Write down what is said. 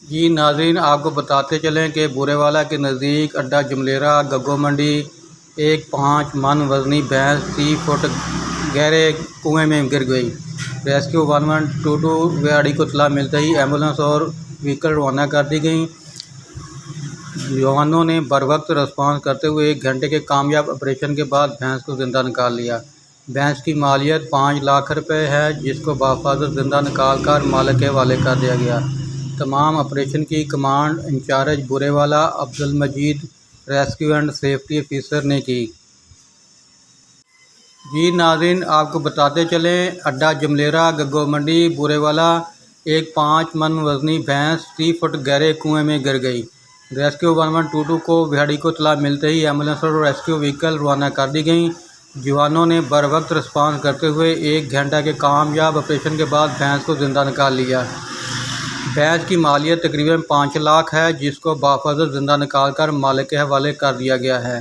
جی ناظرین، آپ کو بتاتے چلیں کہ بورے والا کے نزدیک اڈا جملیرہ گگو منڈی ایک 5 من وزنی بھینس 30 فٹ گہرے کنویں میں گر گئی۔ ریسکیو 1122 ویاڑی کو اطلاع ملتے ہی ایمبولینس اور وہیکل روانہ کر دی گئیں۔ جوانوں نے بروقت رسپانس کرتے ہوئے 1 گھنٹے کے کامیاب آپریشن کے بعد بھینس کو زندہ نکال لیا۔ بھینس کی مالیت 5 لاکھ روپے ہے، جس کو بحفاظت زندہ نکال کر مالک کے حوالے کر دیا گیا۔ تمام آپریشن کی کمانڈ انچارج بورے والا Abdul Majeed rescue and safety officer نے کی۔ جی ناظرین، آپ کو بتاتے چلیں اڈا جملیرہ گگو منڈی بورے والا ایک 5 من وزنی بھینس 30 فٹ گہرے کنویں میں گر گئی۔ ریسکیو 1122 کو ویاڑی کو اطلاع ملتے ہی ایمبولینس اور ریسکیو وہیکل روانہ کر دی گئیں۔ جوانوں نے بروقت رسپانس کرتے ہوئے 1 گھنٹہ کے کامیاب آپریشن کے بعد بھینس کو زندہ نکال لیا۔ بھینس کی مالیت تقریباً 5 لاکھ ہے، جس کو بحفاظت زندہ نکال کر مالک کے حوالے کر دیا گیا ہے۔